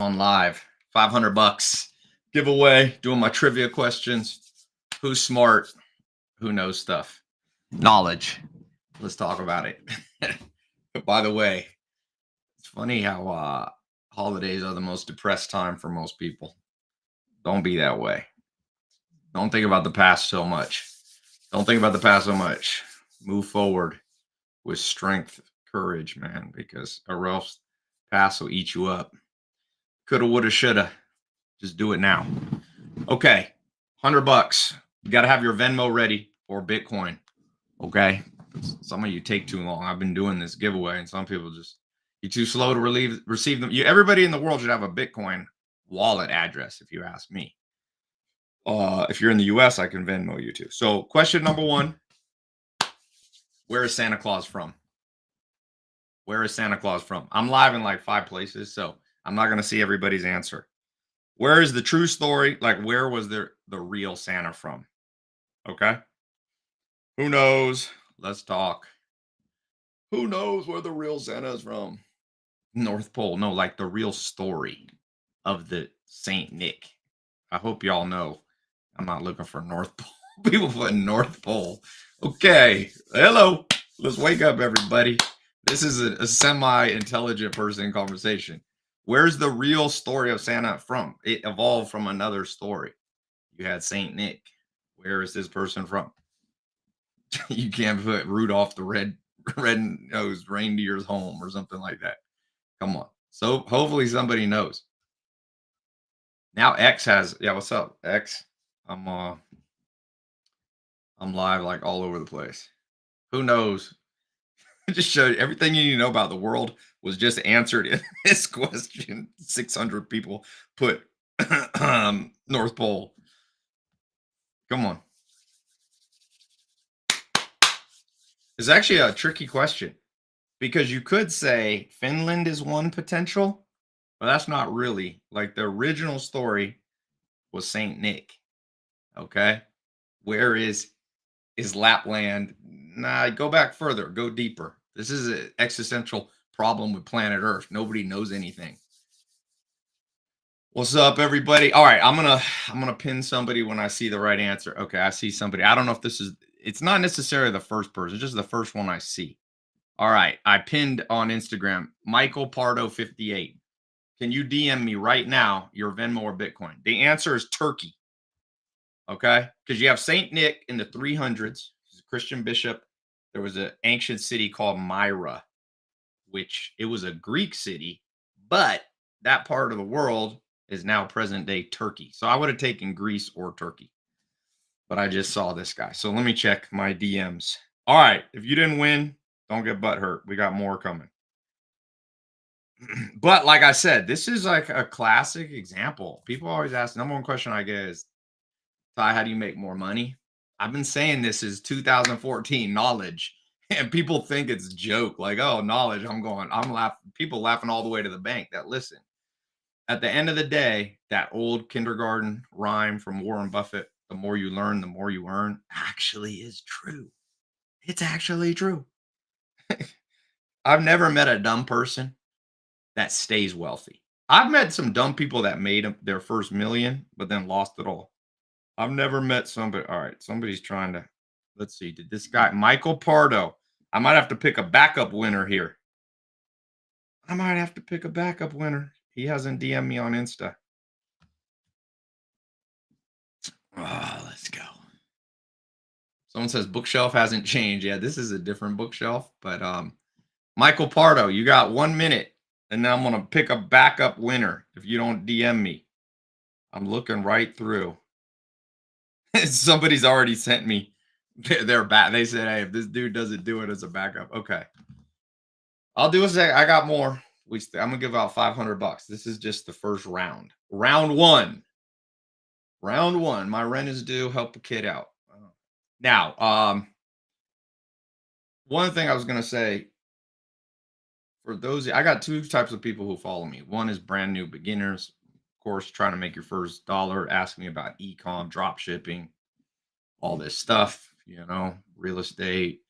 On live. 500 bucks giveaway, doing my trivia questions. Who's smart? Who knows stuff? Knowledge. Let's talk about it. By the way, it's funny how holidays are the most depressed time for most people. Don't be that way. Don't think about the past so much. Don't think about the past so much. Move forward with strength, courage, man, because or else past will eat you up. Coulda, woulda, shoulda. Just do it now. Okay, 100 bucks. You got to have your Venmo ready or Bitcoin. Okay, some of you take too long. I've been doing this giveaway, and some people just you're too slow to receive them. Everybody in the world should have a Bitcoin wallet address, if you ask me. If you're in the U.S., I can Venmo you too. So, question number one: where is Santa Claus from? Where is Santa Claus from? I'm live in like 5 places, so I'm not going to see everybody's answer. Where is the true story? Like, where was the real Santa from? Okay. Who knows? Let's talk. Who knows where the real Santa is from? North Pole. No, like the real story of the Saint Nick. I hope y'all know. I'm not looking for North Pole. People put North Pole. Okay. Hello. Let's wake up, everybody. This is a semi-intelligent person conversation. Where's the real story of Santa from? It evolved from another story. You had Saint Nick. Where is this person from? You can't put Rudolph the red-nosed reindeer's home or something like that. Come on. So hopefully somebody knows. Now X has what's up, X? I'm live like all over the place. Who knows? I just showed you everything you need to know about the world was just answered in this question. 600 people put North Pole. Come on. It's actually a tricky question because you could say Finland is one potential, but that's not really. Like the original story was Saint Nick. Okay. Where is Lapland? Nah, go back further, go deeper. This is an existential problem with planet Earth. Nobody knows anything. What's up, everybody? All right, I'm gonna pin somebody when I see the right answer. Okay, I see somebody. I don't know if this is it's not necessarily the first person, just the first one I see. All right, I pinned on Instagram, Michael Pardo 58. Can you DM me right now your Venmo or Bitcoin? The answer is Turkey. Okay, because you have Saint Nick in the 300s. He's a Christian bishop. There was an ancient city called Myra, which it was a Greek city, but that part of the world is now present day Turkey. So I would have taken Greece or Turkey, but I just saw this guy. So let me check my DMs. All right, if you didn't win, don't get butt hurt. We got more coming. But like I said, this is like a classic example. People always ask, number one question I get is, Ty, how do you make more money? I've been saying this is 2014 knowledge. And people think it's a joke, like, oh, knowledge. I'm laughing. People laughing all the way to the bank that listen. At the end of the day, that old kindergarten rhyme from Warren Buffett, the more you learn, the more you earn, actually is true. It's actually true. I've never met a dumb person that stays wealthy. I've met some dumb people that made their first million, but then lost it all. I've never met somebody. All right, somebody's trying to. Let's see. Did this guy Michael Pardo? I might have to pick a backup winner here. I might have to pick a backup winner. He hasn't DM'd me on Insta. Let's go. Someone says bookshelf hasn't changed. Yeah, this is a different bookshelf. But Michael Pardo, you got 1 minute, and then I'm gonna pick a backup winner if you don't DM me. I'm looking right through. Somebody's already sent me their back. They said, "Hey, if this dude doesn't do it as a backup, okay, I'll do a sec. I got more. I'm gonna give out 500 bucks. This is just the first round. Round one. Round one. My rent is due. Help a kid out. Now, one thing I was gonna say for those, I got two types of people who follow me. One is brand new beginners, of course, trying to make your first dollar. Ask me about e-com, drop shipping, all this stuff. Real estate,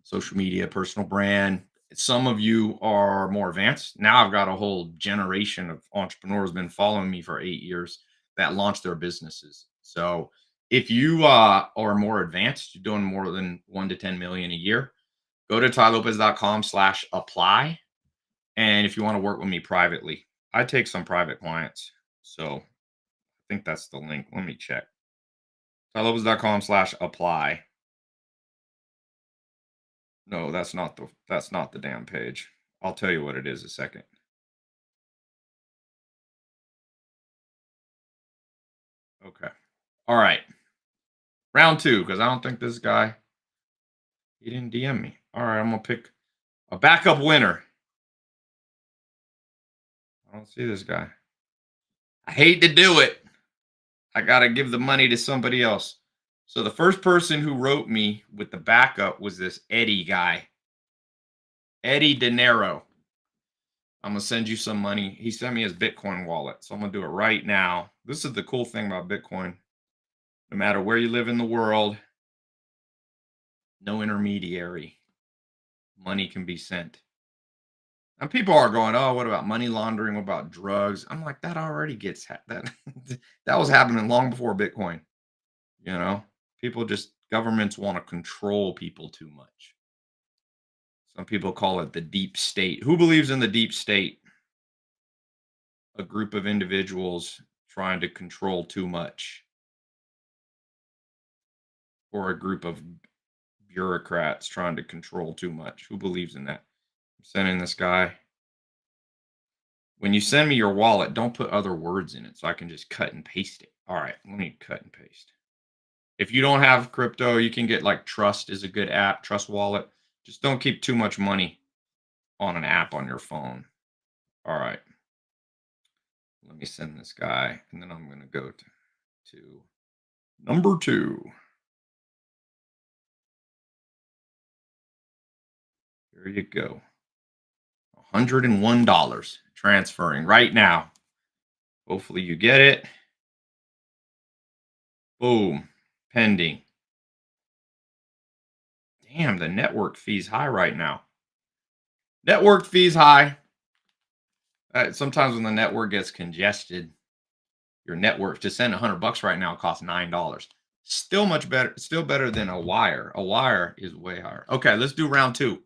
social media, personal brand. Some of you are more advanced. Now I've got a whole generation of entrepreneurs been following me for 8 years that launched their businesses. So if you are more advanced, you're doing more than 1 to 10 million a year, go to tylopez.com/apply. And if you want to work with me privately, I take some private clients. So I think that's the link. Let me check. tylopez.com/apply. No, that's not the damn page. I'll tell you what it is a second. Okay. All right. Round two, because I don't think this guy he didn't DM me. All right, I'm gonna pick a backup winner. I don't see this guy. I hate to do it. I gotta give the money to somebody else. So the first person who wrote me with the backup was this Eddie guy, Eddie De Niro. I'm gonna send you some money. He sent me his Bitcoin wallet, so I'm gonna do it right now. This is the cool thing about Bitcoin. No matter where you live in the world, no intermediary. Money can be sent. And people are going, "Oh, what about money laundering? What about drugs?" I'm like, that already gets that that was happening long before Bitcoin. You know, people just governments want to control people too much. Some people call it the deep state. Who believes in the deep state? A group of individuals trying to control too much, or a group of bureaucrats trying to control too much. Who believes in that? I'm sending this guy. When you send me your wallet, don't put other words in it so I can just cut and paste it. All right, let me cut and paste. If you don't have crypto, you can get like Trust is a good app, Trust Wallet. Just don't keep too much money on an app on your phone. All right. Let me send this guy, and then I'm going to go to number two. Here you go. $101 transferring right now. Hopefully you get it. Boom. Pending. Damn, the network fee's high right now. Network fees high. Sometimes when the network gets congested, your network to send $100 right now costs $9. Still much better. Still better than a wire. A wire is way higher. Okay, let's do round two.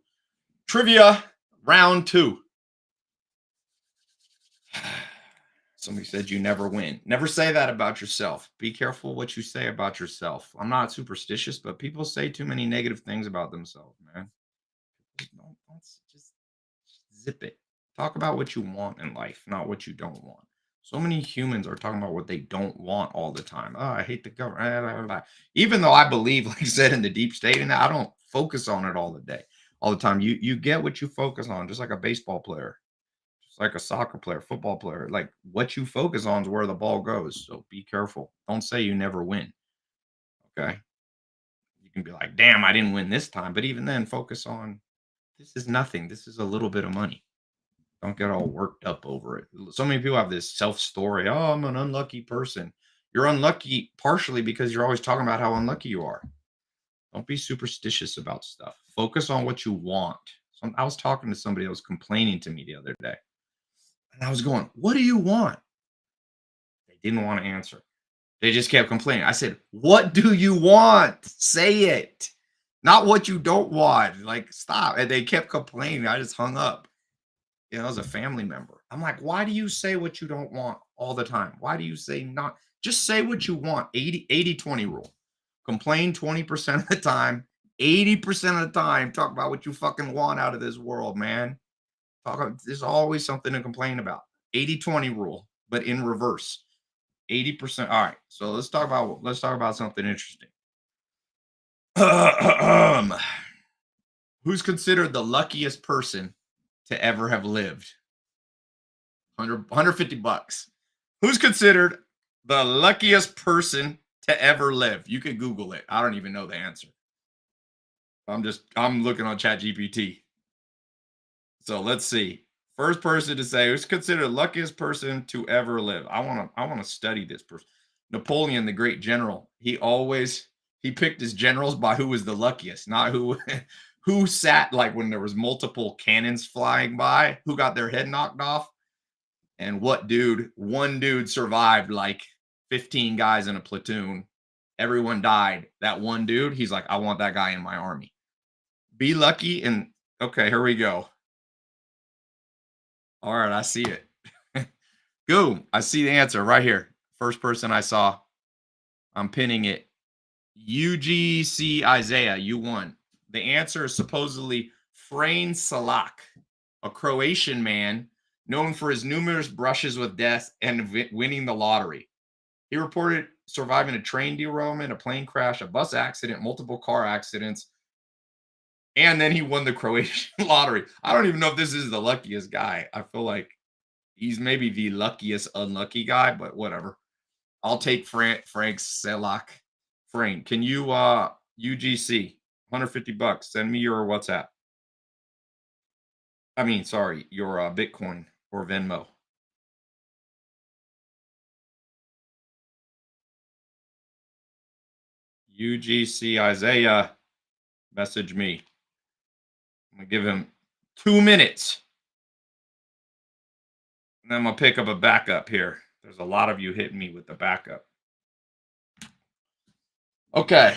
Trivia round two. Somebody said you never win. Never say that about yourself. Be careful what you say about yourself. I'm not superstitious, but people say too many negative things about themselves, man. Just zip it. Talk about what you want in life, not what you don't want. So many humans are talking about what they don't want all the time. Oh, I hate the government. Blah, blah, blah. Even though I believe, like I said, in the deep state, and I don't focus on it all the day, all the time. You get what you focus on, just like a baseball player, just like a soccer player, football player. Like what you focus on is where the ball goes. So be careful. Don't say you never win. Okay. You can be like, damn, I didn't win this time. But even then, focus on this is nothing. This is a little bit of money. Don't get all worked up over it. So many people have this self story. Oh, I'm an unlucky person. You're unlucky partially because you're always talking about how unlucky you are. Don't be superstitious about stuff. Focus on what you want. I was talking to somebody that was complaining to me the other day, and I was going, "What do you want?" They didn't want to answer. They just kept complaining. I said, "What do you want? Say it. Not what you don't want. Like, stop." And they kept complaining. I just hung up. As a family member. I'm like, why do you say what you don't want all the time? Why do you say not? Just say what you want. 80-20 rule. Complain 20% of the time, 80% of the time, talk about what you fucking want out of this world, man. There's always something to complain about. 80-20 rule, but in reverse. 80%. All right. So let's talk about something interesting. Who's considered the luckiest person to ever have lived? 150 bucks. Who's considered the luckiest person to ever live? You can Google it. I don't even know the answer. I'm looking on Chat GPT. So let's see. First person to say who's considered the luckiest person to ever live. I want to study this person. Napoleon, the great general. He picked his generals by who was the luckiest, not who who sat like when there was multiple cannons flying by, who got their head knocked off, and what dude, one dude survived like 15 guys in a platoon. Everyone died. That one dude, he's like, I want that guy in my army. Be lucky. And okay, here we go. All right, I see it. Boom. I see the answer right here. First person I saw. I'm pinning it. UGC Isaiah, you won. The answer is supposedly Frane Salak, a Croatian man known for his numerous brushes with death and winning the lottery. He reported surviving a train derailment, a plane crash, a bus accident, multiple car accidents, and then he won the Croatian lottery. I don't even know if this is the luckiest guy. I feel like he's maybe the luckiest unlucky guy, but whatever. I'll take Frank Selak. Frank, can you UGC $150? Send me your WhatsApp. I mean, sorry, your Bitcoin or Venmo. UGC Isaiah, message me. I'm gonna give him 2 minutes. And then I'm gonna pick up a backup here. There's a lot of you hitting me with the backup. Okay,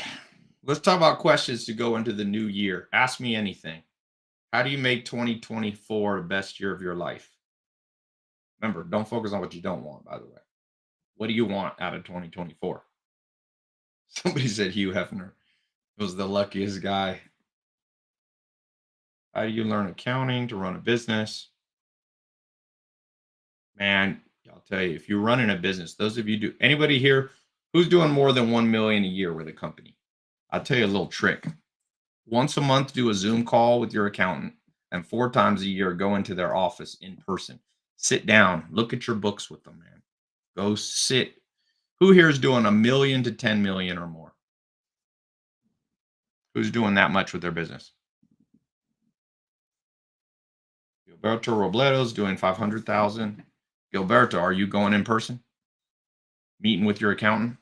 let's talk about questions to go into the new year. Ask me anything. How do you make 2024 the best year of your life? Remember, don't focus on what you don't want, by the way. What do you want out of 2024? Somebody said Hugh Hefner was the luckiest guy. How do you learn accounting to run a business? Man, I'll tell you, if you're running a business, those of you do anybody here who's doing more than 1 million a year with a company, I'll tell you a little trick. Once a month, do a Zoom call with your accountant, and 4 times a year, go into their office in person. Sit down, look at your books with them, man. Go sit. Who here is doing 1 million to 10 million or more? Who's doing that much with their business? Gilberto Robledo's doing 500,000. Gilberto, are you going in person? Meeting with your accountant?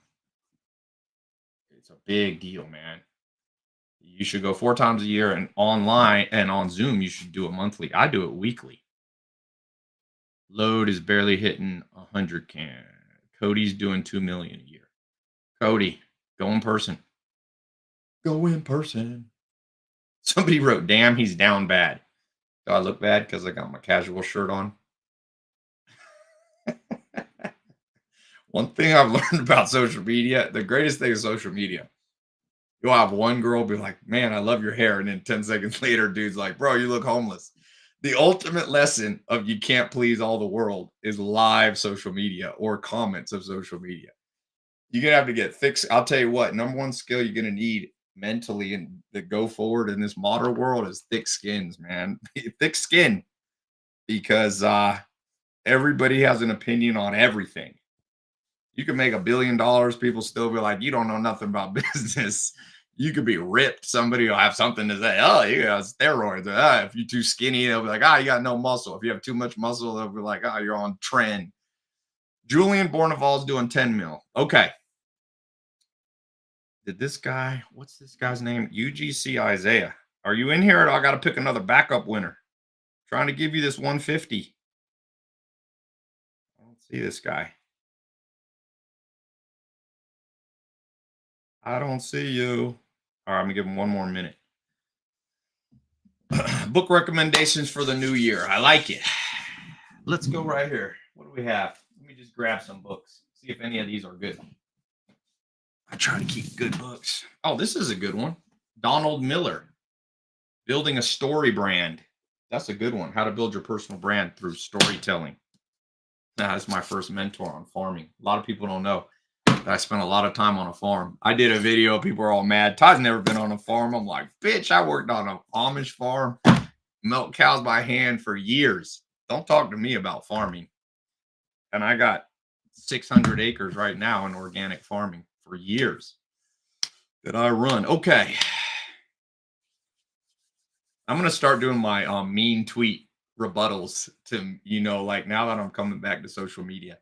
It's a big deal, man. You should go 4 times a year, and online and on Zoom, you should do it monthly. I do it weekly. Load is barely hitting 100K. Cody's doing 2 million a year. Cody, go in person. Go in person. Somebody wrote, damn, he's down bad. Do I look bad because I got my casual shirt on? One thing I've learned about social media, the greatest thing is social media. You'll have one girl be like, man, I love your hair. And then 10 seconds later, dude's like, bro, you look homeless. The ultimate lesson of you can't please all the world is live social media or comments of social media. You're going to have to get thick. I'll tell you what, number one skill you're going to need mentally and to go forward in this modern world is thick skins, man. Thick skin, because everybody has an opinion on everything. You can make $1 billion, people still be like, you don't know nothing about business. You could be ripped. Somebody will have something to say. Oh, you got steroids. If you're too skinny, they'll be like, you got no muscle. If you have too much muscle, they'll be like, you're on trend. Julian Borneval's doing 10 mil. Okay. Did this guy, what's this guy's name? UGC Isaiah. Are you in here? Or I got to pick another backup winner. Trying to give you this 150. I don't see this guy. I don't see you. All right, I'm going to give him one more minute. Book recommendations for the new year. I like it. Let's go right here. What do we have? Let me just grab some books. See if any of these are good. I try to keep good books. Oh, this is a good one. Donald Miller, Building a Story Brand. That's a good one. How to build your personal brand through storytelling. That's my first mentor on farming. A lot of people don't know that I spent a lot of time on a farm. I did a video. People are all mad. Todd's never been on a farm. I'm like, bitch, I worked on an Amish farm, milk cows by hand for years. Don't talk to me about farming. And I got 600 acres right now in organic farming for years that I run. Okay. I'm going to start doing my mean tweet rebuttals to, like now that I'm coming back to social media,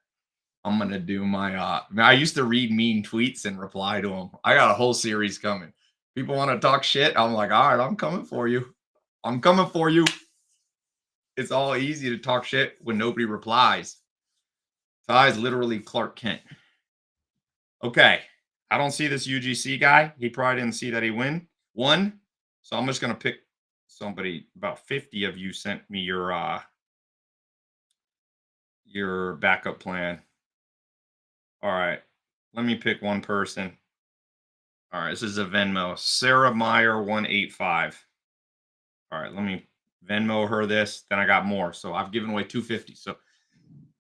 I'm going to do my, I used to read mean tweets and reply to them. I got a whole series coming. People want to talk shit. I'm like, all right, I'm coming for you. I'm coming for you. It's all easy to talk shit when nobody replies. Ty is literally Clark Kent. Okay. I don't see this UGC guy. He probably didn't see that he won. So I'm just gonna pick somebody. About 50 of you sent me your backup plan. All right. Let me pick one person. All right, this is a Venmo. Sarah Meyer 185. All right, let me Venmo her this. Then I got more. So I've given away 250. So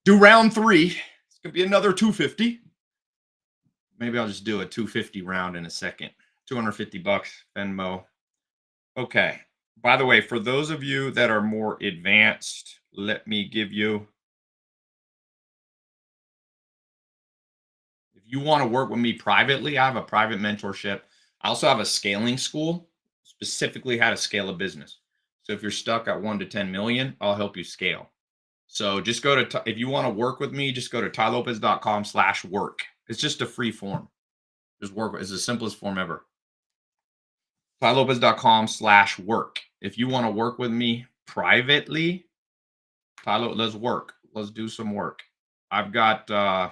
do round 3. It's gonna be another 250. Maybe I'll just do a 250 round in a second. 250 bucks Venmo. Okay. By the way, for those of you that are more advanced, let me give you, if you want to work with me privately, I have a private mentorship. I also have a scaling school, specifically how to scale a business. So if you're stuck at 1 to 10 million, I'll help you scale. So just go to, if you want to work with me, just go to tylopez.com/work. It's just a free form. Just work. It's the simplest form ever. tylopez.com/work. If you want to work with me privately, Tyler, let's work. Let's do some work. I've got, I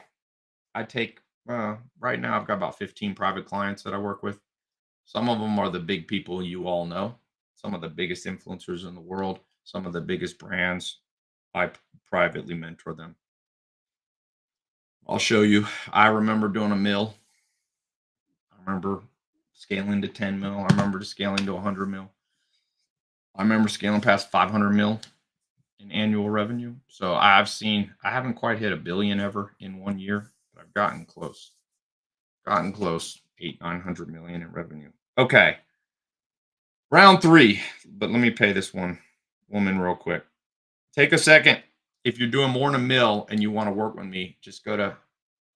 take, right now, I've got about 15 private clients that I work with. Some of them are the big people you all know, some of the biggest influencers in the world, some of the biggest brands. I privately mentor them. I'll show you. I remember doing a mill. I remember scaling to 10 mil. I remember scaling to 100 mil. I remember scaling past 500 mil in annual revenue. So I haven't quite hit a billion ever in 1 year, but I've gotten close. 900 million in revenue. Okay. Round 3, but let me pay this woman real quick. Take a second. If you're doing more than a mill and you want to work with me, just go to,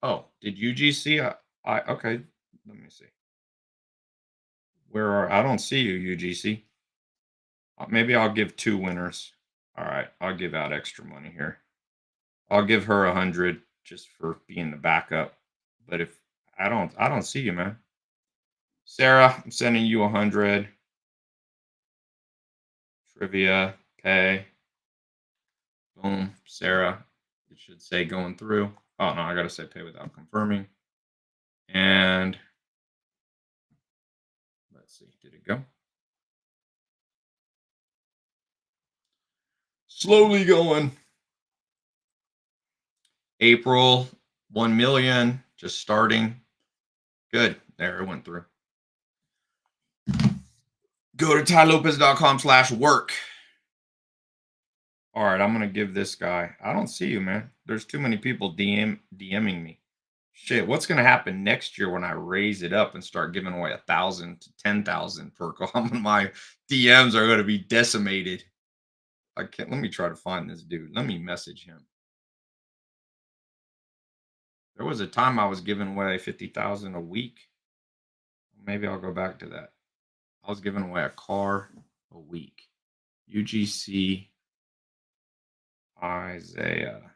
oh, did UGC? Okay. Let me see. I don't see you, UGC. Maybe I'll give 2 winners. All right. I'll give out extra money here. I'll give her 100 just for being the backup. But if I don't see you, man. Sarah, I'm sending you 100. Trivia, pay. Boom. Sarah, it should say going through. Oh no, I gotta say pay without confirming. And let's see, did it go? Slowly going. April, 1 million, just starting. Good. There, it went through. Go to tylopez.com/work. All right, I'm gonna give this guy. I don't see you, man. There's too many people DMing me. Shit, what's gonna happen next year when I raise it up and start giving away 1,000 to 10,000 per call? My DMs are gonna be decimated. I can't. Let me try to find this dude. Let me message him. There was a time I was giving away 50,000 a week. Maybe I'll go back to that. I was giving away a car a week. UGC Isaiah.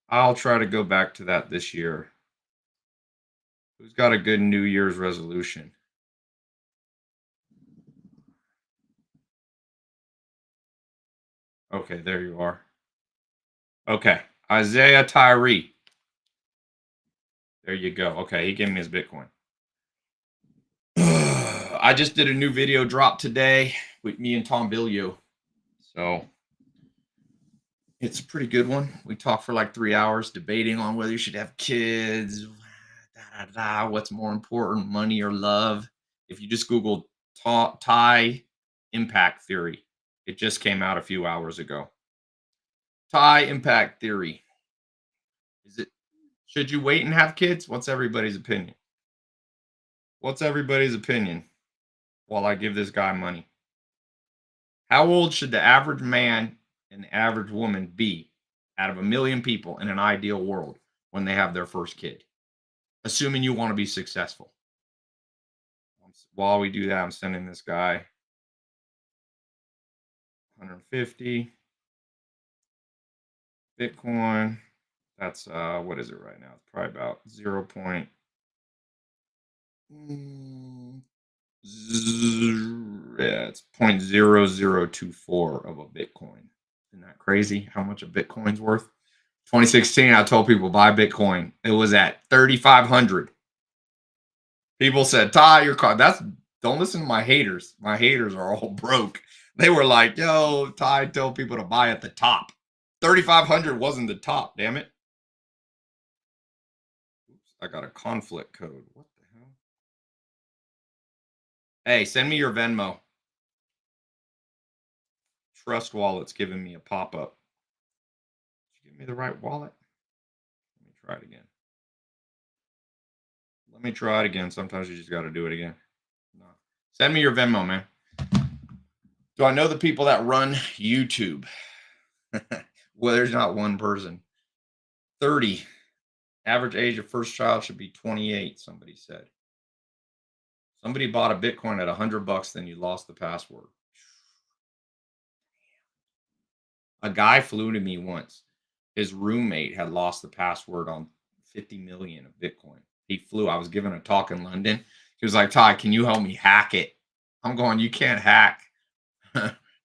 I'll try to go back to that this year. Who's got a good New Year's resolution? Okay, there you are. Okay, Isaiah Tyree. There you go. Okay, he gave me his Bitcoin. I just did a new video drop today with me and Tom Bilyeu. So it's a pretty good one. We talked for like 3 hours debating on whether you should have kids, what's more important, money or love. If you just Google Thai impact theory, it just came out a few hours ago. Thai impact theory. Should you wait and have kids? What's everybody's opinion? What's everybody's opinion while I give this guy money? How old should the average man and the average woman be out of a million people in an ideal world when they have their first kid? Assuming you want to be successful. While we do that, I'm sending this guy 150 Bitcoin. That's what is it right now? It's probably about 0. Mm, yeah, it's 0.0024 of a Bitcoin. Isn't that crazy? How much a Bitcoin's worth? 2016, I told people buy Bitcoin. It was at 3,500. People said, "Ty, your car." That's don't listen to my haters. My haters are all broke. They were like, "Yo, Ty told people to buy at the top. 3,500 wasn't the top. Damn it." Oops, I got a conflict code. What the hell? Hey, send me your Venmo. Trust Wallet's giving me a pop up. Did you give me the right wallet? Let me try it again. Let me try it again. Sometimes you just got to do it again. No. Send me your Venmo, man. Do I know the people that run YouTube? Well, there's not one person. 30. Average age of first child should be 28, somebody said. Somebody bought a Bitcoin at $100, then you lost the password. A guy flew to me once. His roommate had lost the password on 50 million of Bitcoin. He flew. I was giving a talk in London. He was like, Ty, can you help me hack it? I'm going, you can't hack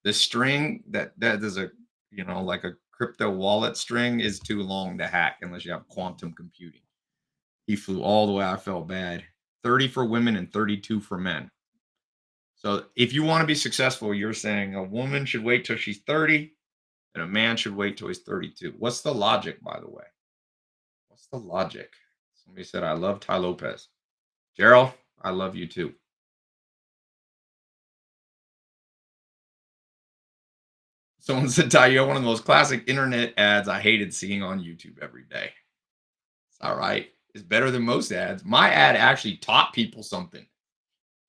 the string that is a, like a crypto wallet string is too long to hack unless you have quantum computing. He flew all the way. I felt bad. 30 for women and 32 for men. So if you want to be successful, you're saying a woman should wait till she's 30 and a man should wait till he's 32. What's the logic, by the way? What's the logic? Somebody said, I love Ty Lopez. Gerald, I love you too. Someone said, Ty, you're one of the most classic internet ads I hated seeing on YouTube every day. It's all right. It's better than most ads. My ad actually taught people something.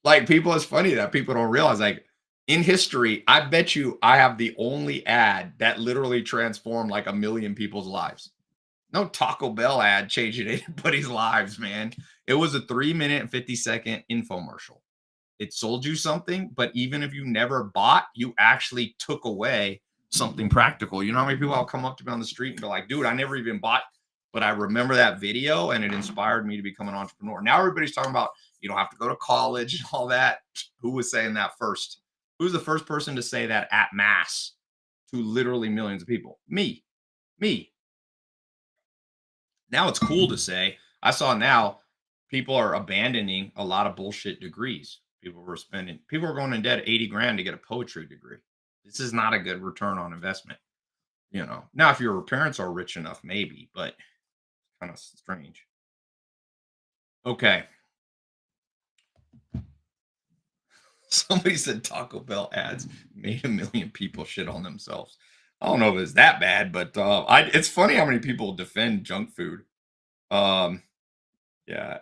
Like people, it's funny that people don't realize, like in history, I bet you I have the only ad that literally transformed like a million people's lives. No Taco Bell ad changing anybody's lives, man. It was a 3 minute and 50-second infomercial. It sold you something, but even if you never bought, you actually took away something practical. You know how many people will come up to me on the street and be like, dude, I never even bought, but I remember that video and it inspired me to become an entrepreneur. Now everybody's talking about you don't have to go to college and all that. Who was saying that first? Who's the first person to say that at mass to literally millions of people? Me. Now it's cool to say. I saw now people are abandoning a lot of bullshit degrees. People are going in debt 80 grand to get a poetry degree. This is not a good return on investment. Now if your parents are rich enough, maybe, but kind of strange. Okay. Somebody said Taco Bell ads made a million people shit on themselves. I don't know if it's that bad, but it's funny how many people defend junk food. Um, yeah,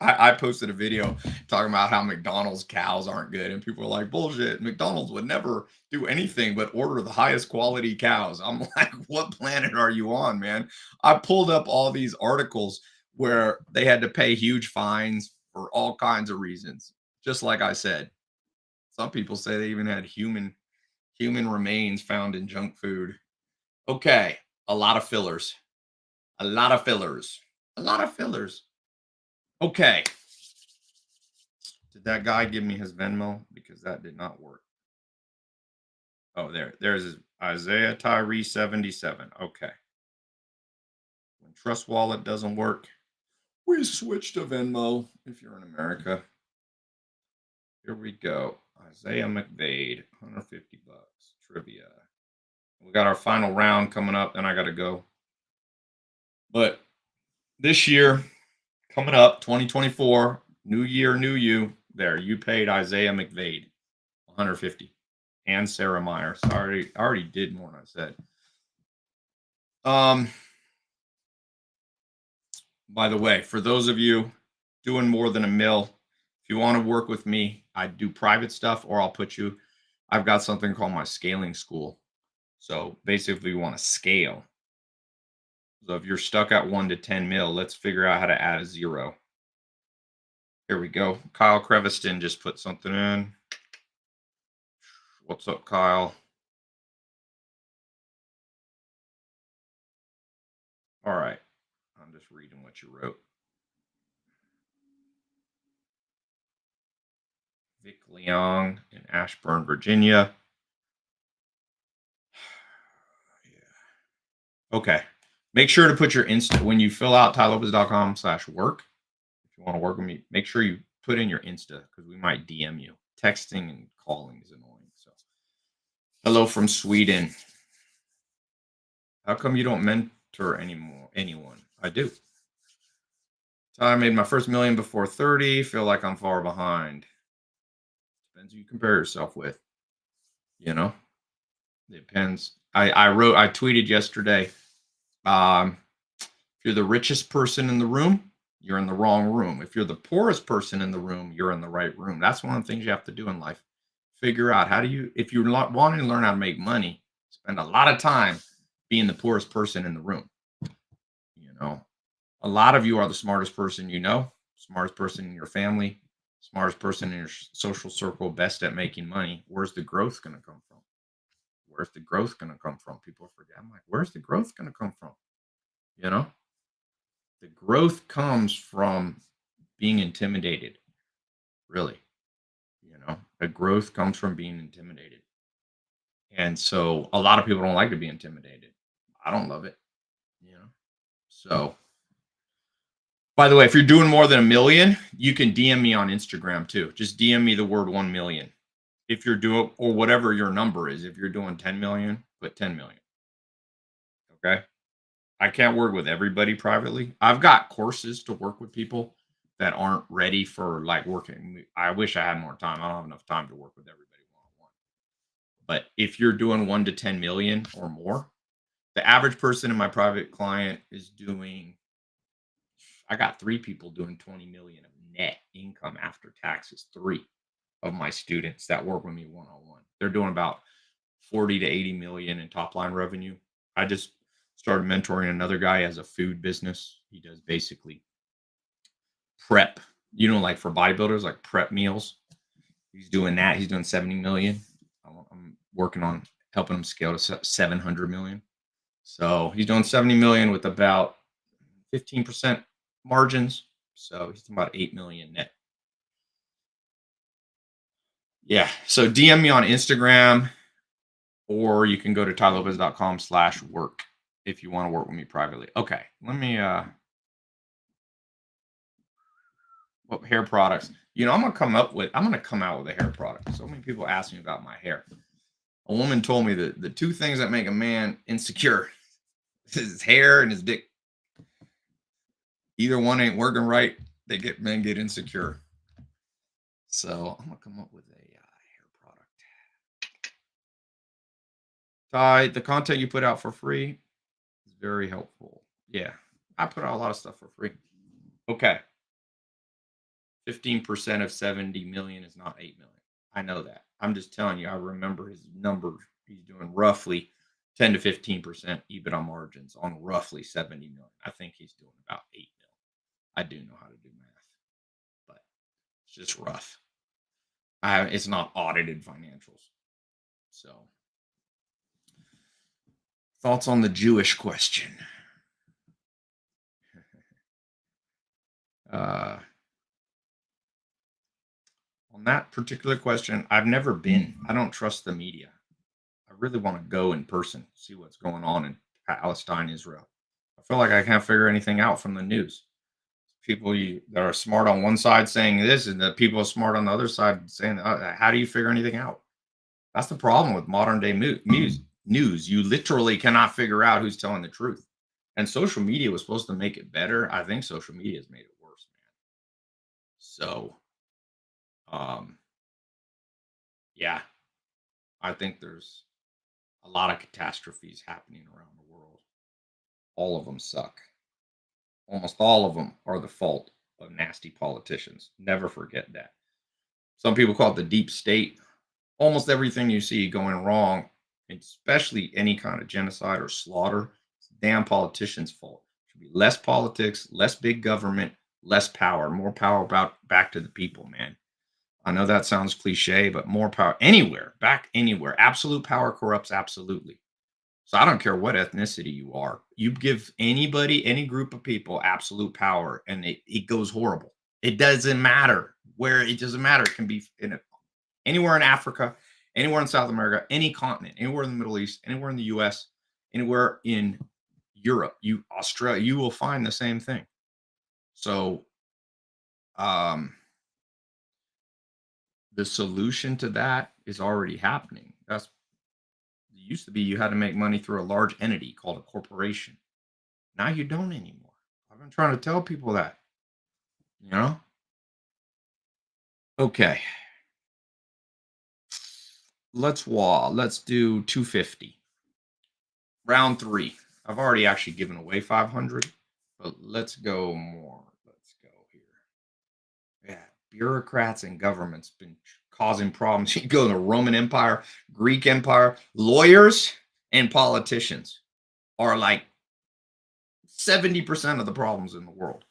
I posted a video talking about how McDonald's cows aren't good, and people are like, bullshit. McDonald's would never do anything but order the highest quality cows. I'm like, what planet are you on, man? I pulled up all these articles where they had to pay huge fines for all kinds of reasons. Just like I said, some people say they even had human remains found in junk food. Okay, a lot of fillers. A lot of fillers. A lot of fillers. Okay. Did that guy give me his Venmo? Because that did not work. Oh, there's his Isaiah Tyree 77. Okay. When Trust Wallet doesn't work, we switch to Venmo if you're in America. Here we go. Isaiah McVade, 150 bucks. Trivia. We got our final round coming up, then I got to go. But this year, coming up, 2024, new year, new you. There, you paid Isaiah McVade 150 and Sarah Meyer. Sorry, I already did more than I said. By the way, for those of you doing more than a mil, if you want to work with me, I do private stuff or I've got something called my scaling school. So basically, we want to scale. So if you're stuck at 1 to 10 mil, let's figure out how to add a zero. Here we go. Kyle Creviston just put something in. What's up, Kyle? All right. I'm just reading what you wrote. Vic Leong in Ashburn, Virginia. Yeah. Okay. Make sure to put your Insta when you fill out tylopez.com/work. If you want to work with me, make sure you put in your Insta because we might DM you. Texting and calling is annoying. So, hello from Sweden. How come you don't mentor anyone? I do. I made my first million before 30. Feel like I'm far behind. Depends who you compare yourself with. You know, depends. I tweeted yesterday. If you're the richest person in the room, you're in the wrong room. If you're the poorest person in the room, you're in the right room. That's one of the things you have to do in life. Figure out how do you, if you're wanting to learn how to make money, spend a lot of time being the poorest person in the room. You know, a lot of you are the smartest person you know, smartest person in your family, smartest person in your social circle, best at making money. Where's the growth going to come from? Where's the growth going to come from? People forget. I'm like, where's the growth going to come from? You know, the growth comes from being intimidated, really. You know, the growth comes from being intimidated. And so a lot of people don't like to be intimidated. I don't love it, you know. So, by the way, if you're doing more than a million, you can DM me on Instagram too. Just DM me the word 1 million. If you're doing, or whatever your number is, if you're doing 10 million, put 10 million. Okay. I can't work with everybody privately. I've got courses to work with people that aren't ready for like working. I wish I had more time. I don't have enough time to work with everybody one on one. But if you're doing 1 to 10 million or more, the average person in my private client is doing, I got 3 people doing 20 million of net income after taxes. 3 of my students that work with me one on one. They're doing about 40 to 80 million in top line revenue. I just started mentoring another guy as a food business. He does basically prep, like for bodybuilders, like prep meals. He's doing that. He's doing 70 million. I'm working on helping him scale to 700 million. So he's doing 70 million with about 15% margins. So he's about 8 million net. Yeah. So DM me on Instagram, or you can go to tylopez.com/work if you want to work with me privately. Okay. Let me, what hair products? I'm going to come out with a hair product. So many people ask me about my hair. A woman told me that the 2 things that make a man insecure is his hair and his dick. Either one ain't working right, men get insecure. So I'm gonna come up with a hair product. Ty, the content you put out for free is very helpful. Yeah, I put out a lot of stuff for free. Okay. 15% of 70 million is not 8 million. I know that. I'm just telling you, I remember his numbers. He's doing roughly 10 to 15% EBITDA margins on roughly 70 million. I think he's doing about 8 million. I do know how to do math, but it's just rough. It's not audited financials. So, thoughts on the Jewish question? On that particular question, I've never been. I don't trust the media. I really want to go in person, see what's going on in Palestine, Israel. I feel like I can't figure anything out from the news. People that are smart on one side saying this, and the people smart on the other side saying, how do you figure anything out? That's the problem with modern day news. You literally cannot figure out who's telling the truth. And social media was supposed to make it better. I think social media has made it worse, man. So, yeah, I think there's a lot of catastrophes happening around the world. All of them suck. Almost all of them are the fault of nasty politicians. Never forget that. Some people call it the deep state. Almost everything you see going wrong, especially any kind of genocide or slaughter, it's damn politicians' fault. It should be less politics, less big government, less power, more power back to the people, man. I know that sounds cliche, but more power anywhere, back anywhere. Absolute power corrupts absolutely. So I don't care what ethnicity you are. You give anybody, any group of people absolute power and it goes horrible. It doesn't matter where, it doesn't matter. It can be in Anywhere in Africa, anywhere in South America, any continent, anywhere in the Middle East, anywhere in the US, anywhere in Europe, Australia, you will find the same thing. So um the solution to that is already happening. That's it used to be you had to make money through a large entity called a corporation. Now you don't anymore. I've been trying to tell people that, you know? Okay. Let's do 250. Round 3. I've already actually given away 500, but let's go more. Let's go here. Yeah, bureaucrats and governments been causing problems. You go to the Roman Empire, Greek Empire, lawyers and politicians are like 70% of the problems in the world.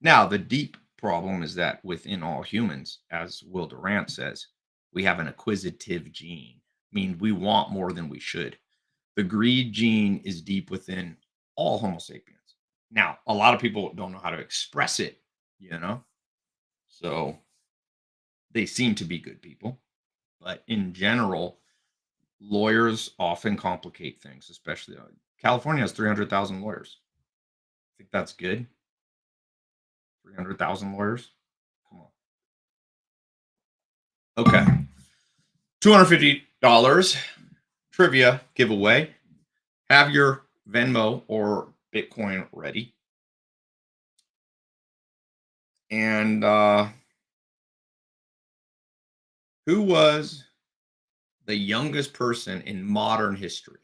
Now, the deep problem is that within all humans, as Will Durant says, we have an acquisitive gene. I mean, we want more than we should. The greed gene is deep within all Homo sapiens. Now, a lot of people don't know how to express it, you know? So they seem to be good people. But in general, lawyers often complicate things, especially California has 300,000 lawyers. I think that's good. 300,000 lawyers. Come on. Okay. $250 trivia giveaway. Have your Venmo or Bitcoin ready. And who was the youngest person in modern history,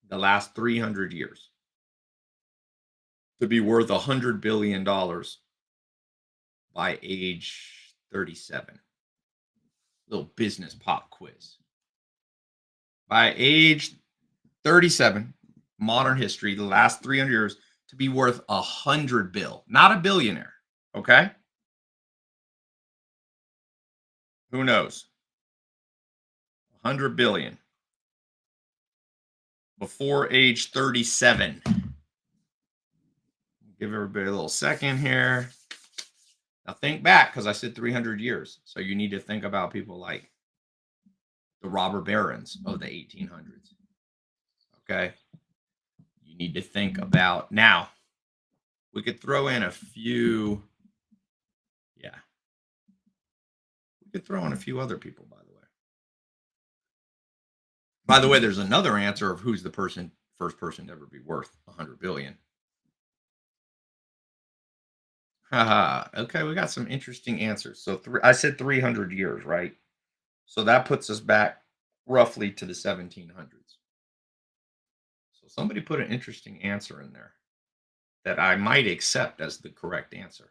the last 300 years, to be worth $100 billion by age 37? Little business pop quiz. By age 37, modern history, the last 300 years, to be worth 100 bill, not a billionaire. Okay. Who knows? 100 billion before age 37. Give everybody a little second here. Now think back, because I said 300 years. So you need to think about people like the robber barons of the 1800s. Okay. You need to think about now. We could throw in a few. Yeah. We could throw in a few other people, by the way. By the way, there's another answer of who's the first person to ever be worth 100 billion. Haha. Okay, we got some interesting answers. So I said 300 years, right? So that puts us back roughly to the 1700s. So somebody put an interesting answer in there that I might accept as the correct answer.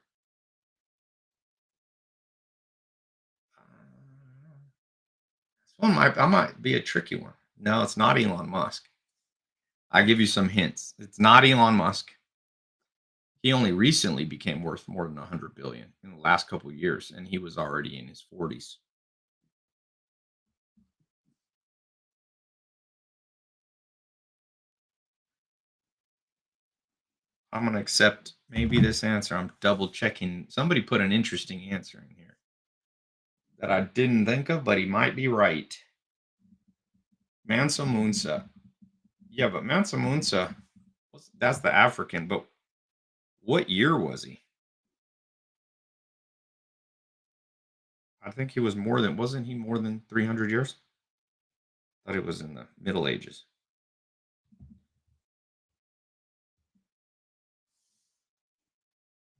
This one might be a tricky one. No, it's not Elon Musk. I give you some hints. It's not Elon Musk. He only recently became worth more than 100 billion in the last couple of years, and he was already in his 40s. I'm going to accept maybe this answer. I'm double checking. Somebody put an interesting answer in here that I didn't think of, but he might be right. Mansa Musa. Yeah, but Mansa Musa, that's the African, but what year was he? I think he was wasn't he more than 300 years? I thought it was in the Middle Ages.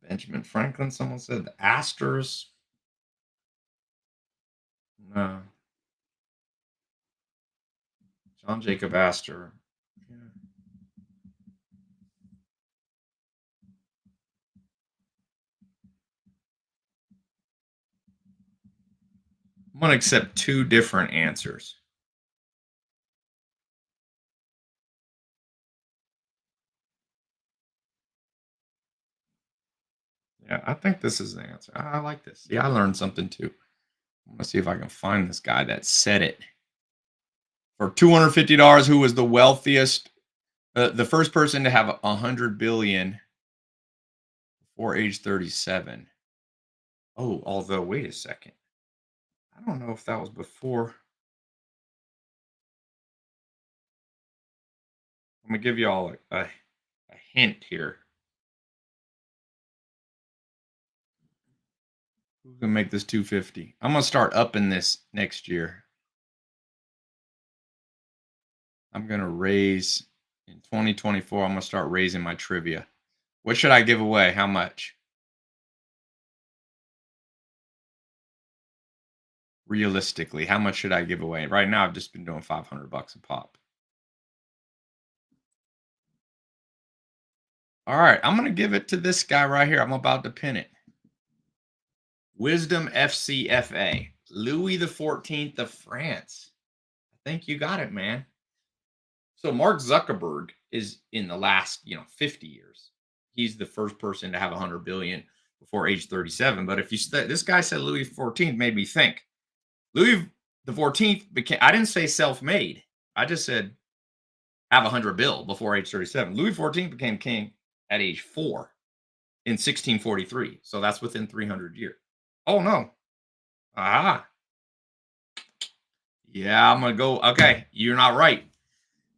Benjamin Franklin, someone said the Astors. No. John Jacob Astor. Yeah. I'm going to accept two different answers. Yeah, I think this is the answer. I like this. Yeah, I learned something too. I'm going to see if I can find this guy that said it. For $250, who was the wealthiest, the first person to have 100 billion before age 37. Oh, although, wait a second. I don't know if that was before. I'm gonna give you all a hint here. Who's gonna make this 250? I'm gonna start upping this next year. I'm gonna raise in 2024. I'm gonna start raising my trivia. What should I give away? How much? Realistically, how much should I give away? Right now, I've just been doing $500 a pop. All right, I'm gonna give it to this guy right here. I'm about to pin it. Wisdom FCFA, Louis the 14th of France. I think you got it, man. So Mark Zuckerberg is in the last, 50 years. He's the first person to have 100 billion before age 37. But if you this guy said Louis XIV made me think. Louis the 14th became. I didn't say self-made. I just said have 100 bill before age 37. Louis XIV became king at age 4 in 1643. So that's within 300 years. Oh no. Ah. Yeah, I'm gonna go. Okay, you're not right.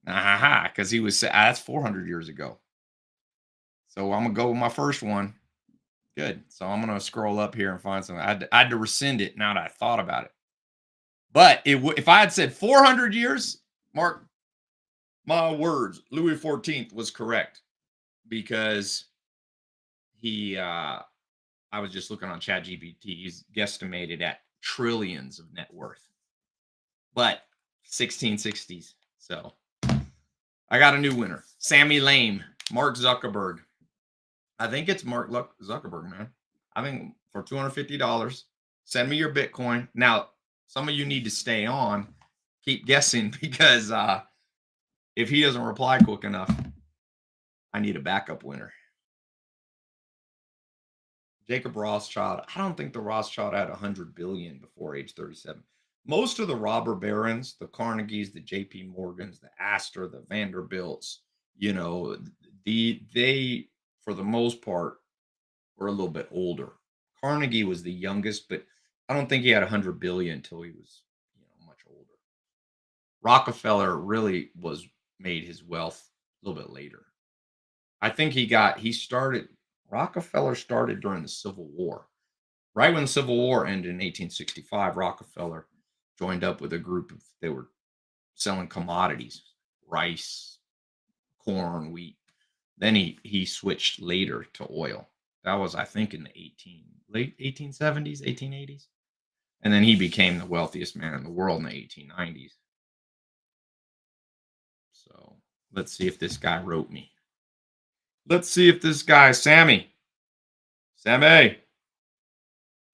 Because he was that's 400 years ago. So I'm gonna go with my first one. Good. So I'm gonna scroll up here and find something. I had to rescind it now that I thought about it. But if I had said 400 years, Mark, my words, Louis XIV was correct because he. I was just looking on ChatGPT. He's guesstimated at trillions of net worth, but 1660s. So I got a new winner, Sammy Lame, Mark Zuckerberg. I think it's Mark Zuckerberg, man. I think for $250, send me your Bitcoin. Now, some of you need to stay on, keep guessing because if he doesn't reply quick enough, I need a backup winner. Jacob Rothschild. I don't think the Rothschild had 100 billion before age 37. Most of the robber barons, the Carnegies, the JP Morgans, the Astor, the Vanderbilts, they for the most part were a little bit older. Carnegie was the youngest, but I don't think he had 100 billion until he was, much older. Rockefeller really made his wealth a little bit later. I think Rockefeller started during the Civil War. Right when the Civil War ended in 1865, Rockefeller joined up with a group they were selling commodities, rice, corn, wheat. Then he switched later to oil. That was, I think, in the late 1870s, 1880s. And then he became the wealthiest man in the world in the 1890s. So let's see if this guy wrote me. Let's see if this guy, Sammy,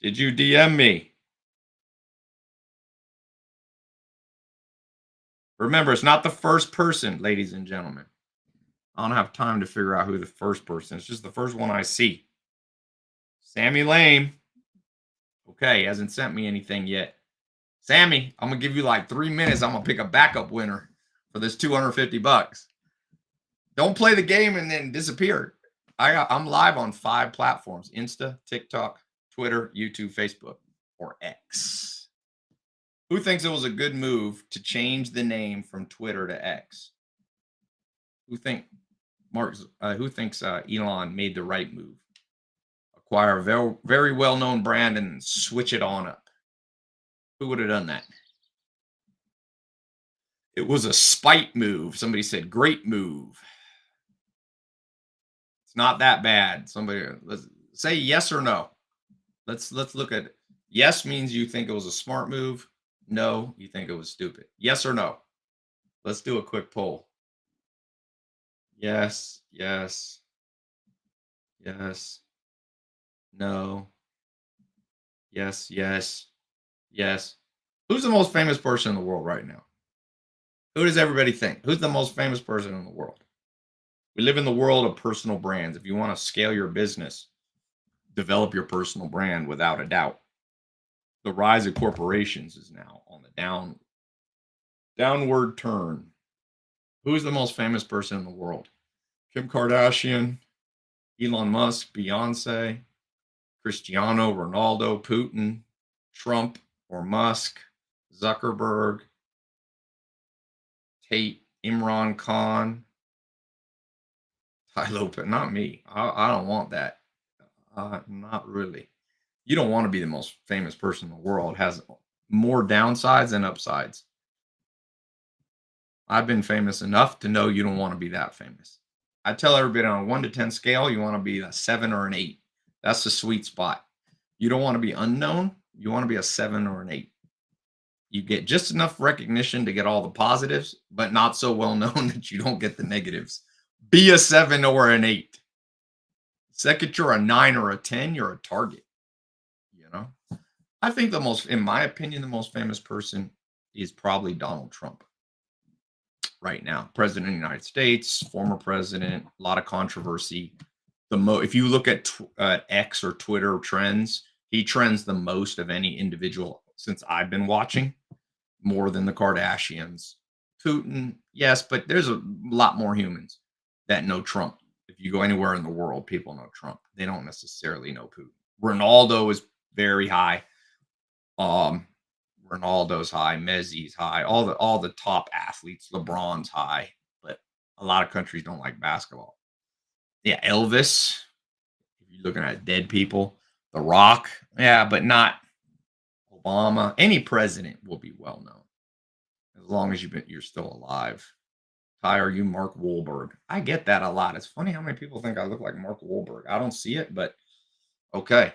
did you DM me? Remember, it's not the first person, ladies and gentlemen. I don't have time to figure out who the first person is. It's just the first one I see. Sammy Lame. Okay, he hasn't sent me anything yet. Sammy, I'm gonna give you like 3 minutes. I'm gonna pick a backup winner for this $250. Don't play the game and then disappear. I'm live on 5 platforms: Insta, TikTok, Twitter, YouTube, Facebook, or X. Who thinks it was a good move to change the name from Twitter to X? Who thinks Elon made the right move? Acquire a very, very well-known brand and switch it on up. Who would have done that? It was a spite move. Somebody said, great move. It's not that bad. Let's say yes or no. Let's look at it. Yes means you think it was a smart move. No, you think it was stupid. Yes or no? Let's do a quick poll. Yes, yes, yes, no, yes, yes, yes. Who's the most famous person in the world right now? Who does everybody think? Who's the most famous person in the world? We live in the world of personal brands. If you want to scale your business, develop your personal brand without a doubt. The rise of corporations is now on the downward turn. Who's the most famous person in the world? Kim Kardashian, Elon Musk, Beyonce, Cristiano Ronaldo, Putin, Trump, or Musk, Zuckerberg, Tate, Imran Khan, Tai Lopez. Not me. I don't want that. Not really. You don't want to be the most famous person in the world. It has more downsides than upsides. I've been famous enough to know you don't want to be that famous. I tell everybody on a 1 to 10 scale, you want to be a 7 or an 8. That's the sweet spot. You don't want to be unknown. You want to be a 7 or an 8. You get just enough recognition to get all the positives, but not so well known that you don't get the negatives. Be a 7 or an 8. Second, you're a 9 or a 10, you're a target. You know, I think in my opinion, the most famous person is probably Donald Trump right now. President of the United States, former president, a lot of controversy. If you look at X or Twitter trends, he trends the most of any individual since I've been watching, more than the Kardashians. Putin, yes, but there's a lot more humans that know Trump. If you go anywhere in the world, people know Trump. They don't necessarily know Putin. Ronaldo is very high. Ronaldo's high, Messi's high, all the top athletes, LeBron's high, but a lot of countries don't like basketball. Yeah, Elvis, if you're looking at dead people, The Rock, yeah, but not Obama. Any president will be well known as long as you're still alive. Ty, are you Mark Wahlberg? I get that a lot. It's funny how many people think I look like Mark Wahlberg. I don't see it, but okay.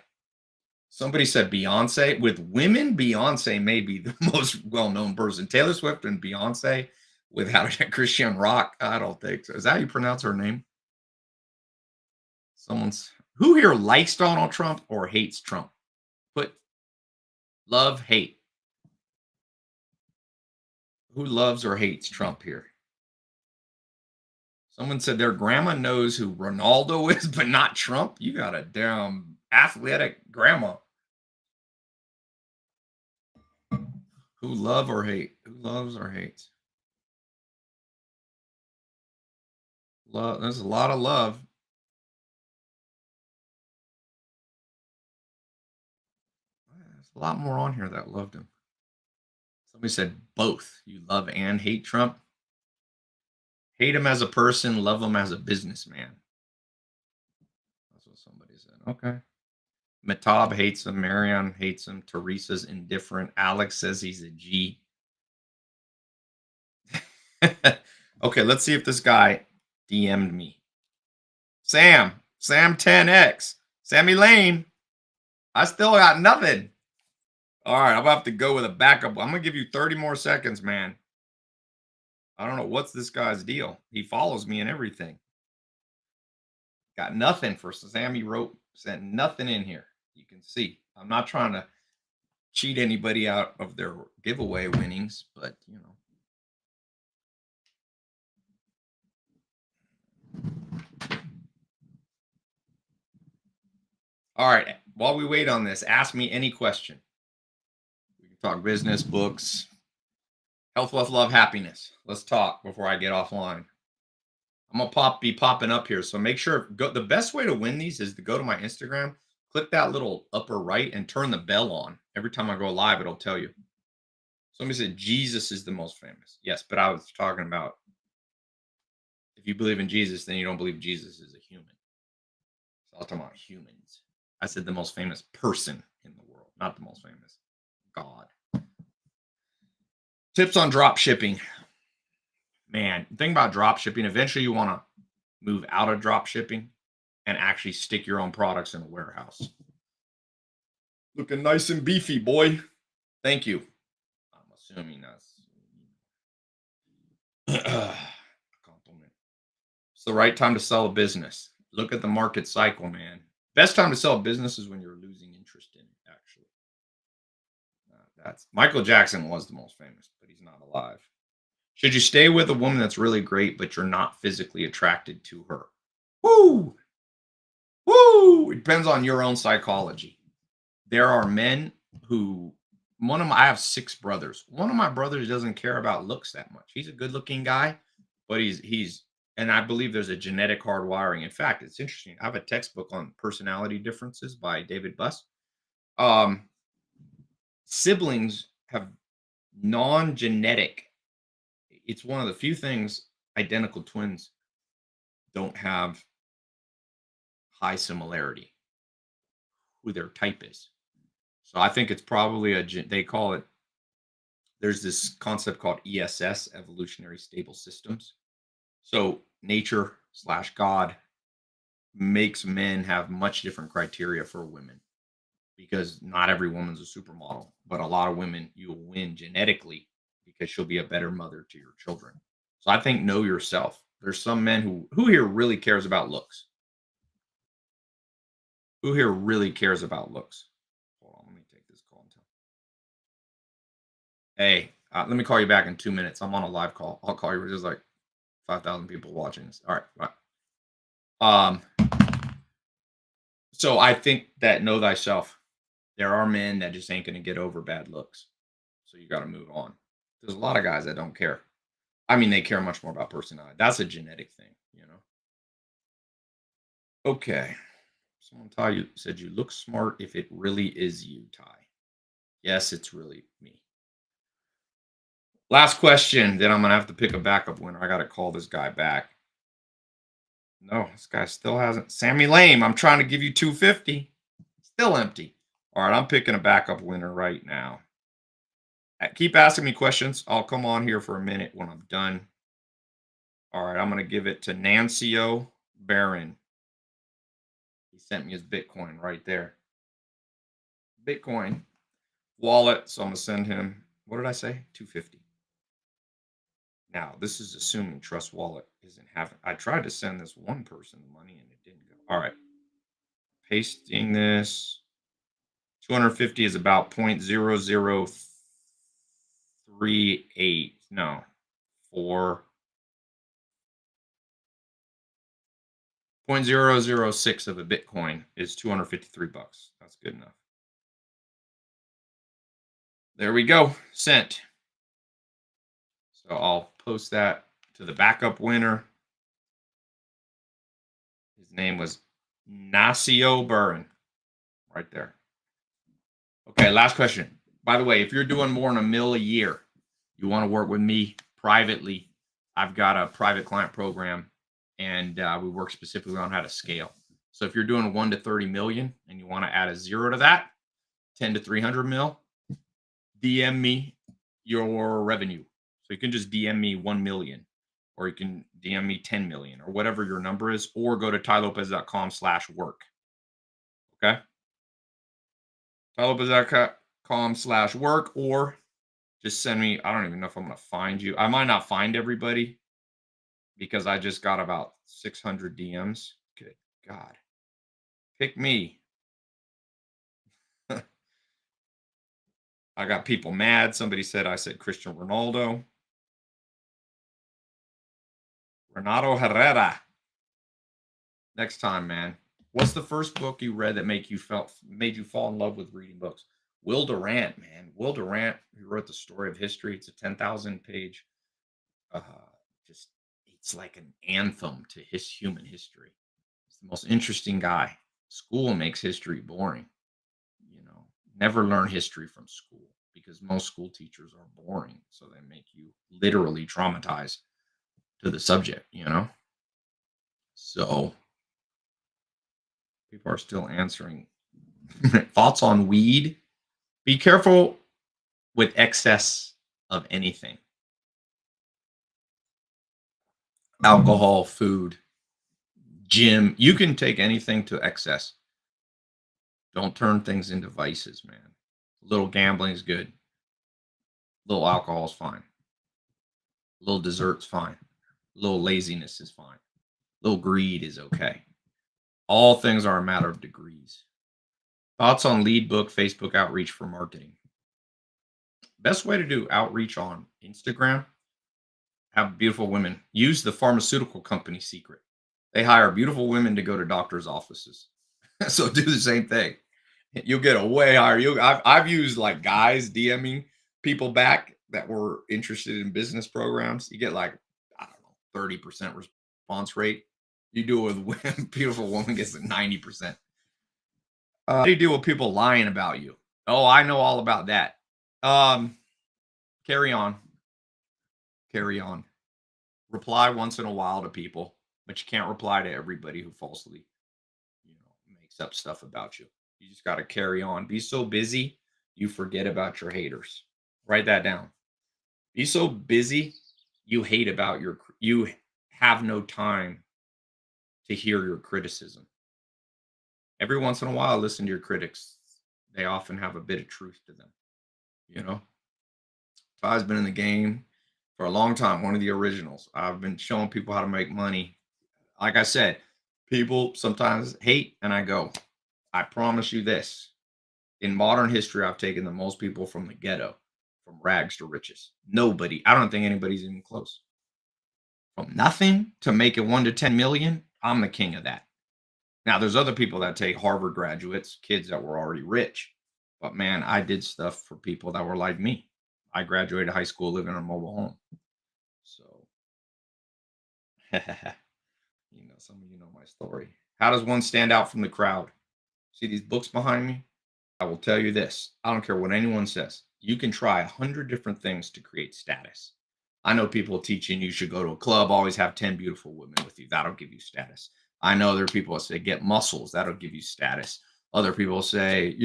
Somebody said Beyonce. With women, Beyonce may be the most well-known person. Taylor Swift and Beyonce without Christian Rock. I don't think so. Is that how you pronounce her name? Who here likes Donald Trump or hates Trump? Put love, hate. Who loves or hates Trump here? Someone said their grandma knows who Ronaldo is, but not Trump. You got a damn athletic grandma. Who love or hate? Who loves or hates? Love. There's a lot of love. There's a lot more on here that loved him. Somebody said both. You love and hate Trump. Hate him as a person, love him as a businessman. That's what somebody said. Okay. Matab hates him. Marion hates him. Teresa's indifferent. Alex says he's a G. Okay, let's see if this guy DM'd me. Sam 10X, Sammy Lane. I still got nothing. All right, I'm gonna have to go with a backup. I'm gonna give you 30 more seconds, man. I don't know what's this guy's deal. He follows me and everything. Got nothing for Sammy sent nothing in here. You can see. I'm not trying to cheat anybody out of their giveaway winnings, but you know. All right. While we wait on this, ask me any question. We can talk business, books, health, wealth, love, happiness. Let's talk before I get offline. I'm gonna be popping up here, so make sure the best way to win these is to go to my Instagram, click that little upper right, and turn the bell on. Every time I go live, it'll tell you. Somebody said Jesus is the most famous. Yes, but I was talking about if you believe in Jesus, then you don't believe Jesus is a human. So I was talking about humans. I said the most famous person in the world, not the most famous. God. Tips on drop shipping. Man, the thing about drop shipping, eventually you want to move out of drop shipping and actually stick your own products in a warehouse. Looking nice and beefy, boy. Thank you. I'm assuming that's a compliment. It's the right time to sell a business. Look at the market cycle, man. Best time to sell a business is when you're losing interest in it, actually. That's Michael Jackson was the most famous, but he's not alive. Should you stay with a woman that's really great, but you're not physically attracted to her? Woo! Woo! It depends on your own psychology. There are men who I have 6 brothers. One of my brothers doesn't care about looks that much. He's a good-looking guy, but he's and I believe there's a genetic hardwiring. In fact, it's interesting. I have a textbook on personality differences by David Buss. siblings have non-genetic. It's one of the few things identical twins don't have high similarity who their type is. So I think it's probably they call it, there's this concept called ESS, evolutionary stable systems. So nature slash God makes men have much different criteria for women because not every woman's a supermodel, but a lot of women you'll win genetically because she'll be a better mother to your children. So I think know yourself. There's some men who here really cares about looks. Who here really cares about looks? Hold on, let me take this call. Hey, let me call you back in 2 minutes. I'm on a live call. I'll call you. There's like 5,000 people watching this. All right, bye. So I think that know thyself. There are men that just ain't going to get over bad looks. So you got to move on. There's a lot of guys that don't care. I mean, they care much more about personality. That's a genetic thing, you know. Okay. Someone Ty you said you look smart if it really is you, Ty. Yes, it's really me. Last question. Then I'm gonna have to pick a backup winner. I gotta call this guy back. No, this guy still hasn't. Sammy Lame, I'm trying to give you 250. Still empty. All right, I'm picking a backup winner right now. Keep asking me questions. I'll come on here for a minute when I'm done. All right, I'm going to give it to Nancio Barron. He sent me his Bitcoin right there. Bitcoin wallet. So I'm going to send him, what did I say? 250. Now, this is assuming Trust Wallet isn't having. I tried to send this one person the money and it didn't go. All right. Pasting this. 250 is about 0.0038. No, 0.006 of a Bitcoin is 253 bucks. That's good enough. There we go. Sent. So I'll post that to the backup winner. His name was Nacio Burren. Right there. Okay, last question. By the way, if you're doing more than $1 million a year, you want to work with me privately, I've got a private client program, and we work specifically on how to scale. So if you're doing 1 to 30 million and you want to add a zero to that, 10 to 300 mil, DM me your revenue. So you can just DM me 1 million, or you can DM me 10 million, or whatever your number is, or go to tylopez.com/work. Okay. tylopez.com/work, or just send me. I don't even know if I'm going to find you. I might not find everybody because I just got about 600 DMs. Good God. Pick me. I got people mad. Somebody said I said Cristiano Ronaldo. Renato Herrera. Next time, man. What's the first book you read that made you fall in love with reading books? Will Durant, man. Will Durant, who wrote The Story of History. It's a 10,000 page. Just it's like an anthem to his human history. He's the most interesting guy. School makes history boring. You know, never learn history from school because most school teachers are boring. So they make you literally traumatized to the subject, you know? So people are still answering. Thoughts on weed? Be careful with excess of anything. Alcohol, food, gym. You can take anything to excess. Don't turn things into vices, man. A little gambling is good. A little alcohol is fine. A little dessert's fine. A little laziness is fine. A little greed is okay. All things are a matter of degrees. Thoughts on lead book Facebook outreach for marketing? Best way to do outreach on Instagram, have beautiful women. Use the pharmaceutical company secret. They hire beautiful women to go to doctors' offices. So do the same thing. You'll get a way higher. I've used like guys DMing people back that were interested in business programs. You get like, I don't know, 30% response rate. You do it with women, beautiful woman gets like 90%. How do you deal with people lying about you? Oh, I know all about that. Um, carry on. Carry on. Reply once in a while to people, but you can't reply to everybody who falsely, makes up stuff about you. You just got to carry on. Be so busy, you forget about your haters. Write that down. Be so busy, you hate about you have no time to hear your criticism. Every once in a while, listen to your critics. They often have a bit of truth to them. You know, I've been in the game for a long time, one of the originals. I've been showing people how to make money. Like I said, people sometimes hate, and I go, I promise you this. In modern history, I've taken the most people from the ghetto, from rags to riches. Nobody, I don't think anybody's even close. From nothing to making 1 to 10 million, I'm the king of that. Now, there's other people that take Harvard graduates, kids that were already rich. But man, I did stuff for people that were like me. I graduated high school living in a mobile home. So, some of you know my story. How does one stand out from the crowd? See these books behind me? I will tell you this. I don't care what anyone says. You can try 100 different things to create status. I know people teaching you should go to a club, always have 10 beautiful women with you. That'll give you status. I know there are people that say get muscles. That'll give you status. Other people say,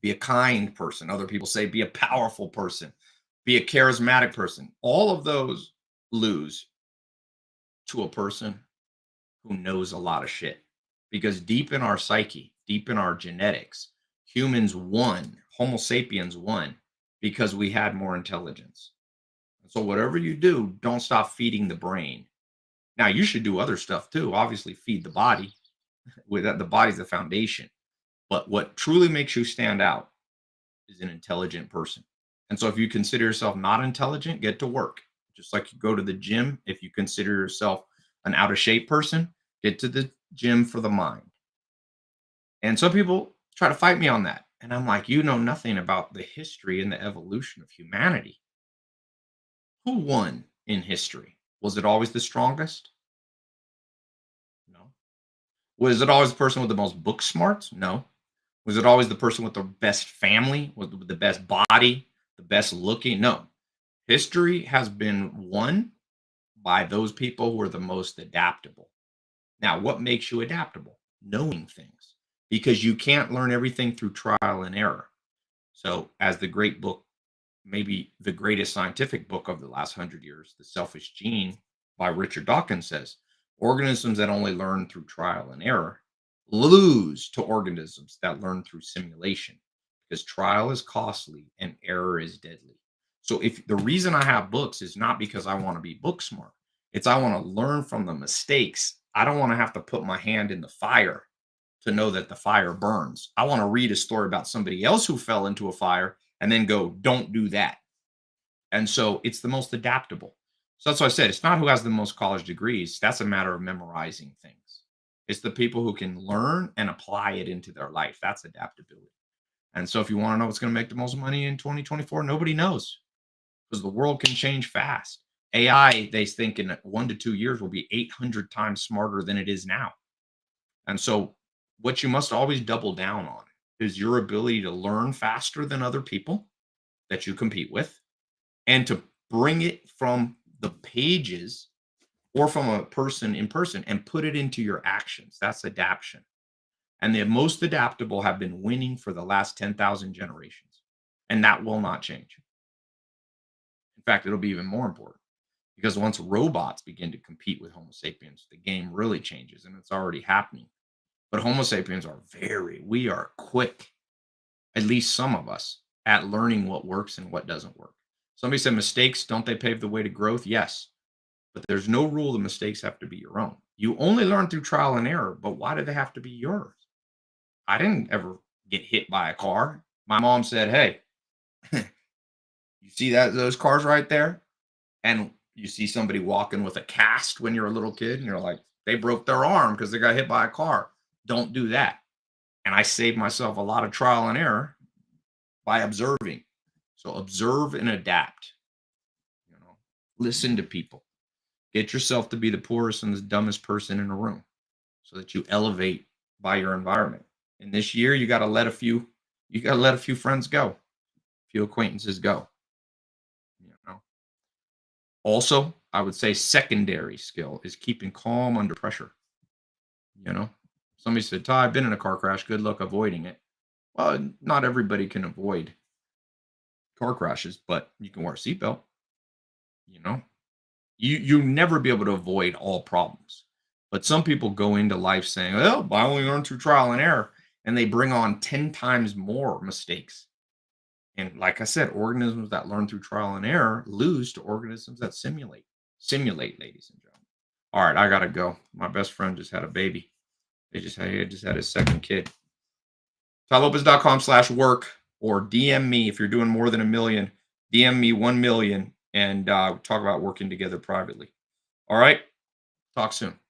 be a kind person. Other people say be a powerful person, be a charismatic person. All of those lose to a person who knows a lot of shit. Because deep in our psyche, deep in our genetics, humans won, Homo sapiens won because we had more intelligence. So whatever you do, don't stop feeding the brain. Now you should do other stuff too. Obviously, feed the body. With that, the body's the foundation. But what truly makes you stand out is an intelligent person. And so if you consider yourself not intelligent, get to work. Just like you go to the gym, if you consider yourself an out of shape person, get to the gym for the mind. And some people try to fight me on that. And I'm like, you know nothing about the history and the evolution of humanity. Who won in history? Was it always the strongest? No. Was it always the person with the most book smarts? No. Was it always the person with the best family, with the best body, the best looking? No. History has been won by those people who are the most adaptable. Now, what makes you adaptable? Knowing things, because you can't learn everything through trial and error. So, as the great book, maybe the greatest scientific book of the last 100 years, The Selfish Gene by Richard Dawkins says, organisms that only learn through trial and error lose to organisms that learn through simulation because trial is costly and error is deadly. So if the reason I have books is not because I want to be book smart, it's I want to learn from the mistakes. I don't want to have to put my hand in the fire to know that the fire burns. I want to read a story about somebody else who fell into a fire and then go, don't do that. And so it's the most adaptable. So that's why I said it's not who has the most college degrees. That's a matter of memorizing things. It's the people who can learn and apply it into their life. That's adaptability. And so if you want to know what's going to make the most money in 2024, nobody knows because the world can change fast. AI, they think in 1 to 2 years will be 800 times smarter than it is now. And so what you must always double down on is your ability to learn faster than other people that you compete with and to bring it from the pages or from a person in person and put it into your actions. That's adaptation. And the most adaptable have been winning for the last 10,000 generations. And that will not change. In fact, it'll be even more important because once robots begin to compete with Homo sapiens, the game really changes and it's already happening. But Homo sapiens are we are quick, at least some of us, at learning what works and what doesn't work. Somebody said mistakes, don't they pave the way to growth? Yes. But there's no rule the mistakes have to be your own. You only learn through trial and error, but why do they have to be yours? I didn't ever get hit by a car. My mom said, hey, you see those cars right there? And you see somebody walking with a cast when you're a little kid, and you're like, they broke their arm because they got hit by a car. Don't do that. And I saved myself a lot of trial and error by observing. So observe and adapt. Listen to people. Get yourself to be the poorest and the dumbest person in a room so that you elevate by your environment. And this year you got to let a few friends go. A Few acquaintances go. You know. Also, I would say secondary skill is keeping calm under pressure. You know, somebody said, "Ty, I've been in a car crash. Good luck avoiding it." Well, not everybody can avoid car crashes, but you can wear a seatbelt. You know, you never be able to avoid all problems. But some people go into life saying, "Well, I only learned through trial and error," and they bring on 10 times more mistakes. And like I said, organisms that learn through trial and error lose to organisms that simulate, ladies and gentlemen. All right, I gotta go. My best friend just had a baby. He just had his second kid. TyLopez.com/work or DM me if you're doing more than a million. DM me 1 million and talk about working together privately. All right. Talk soon.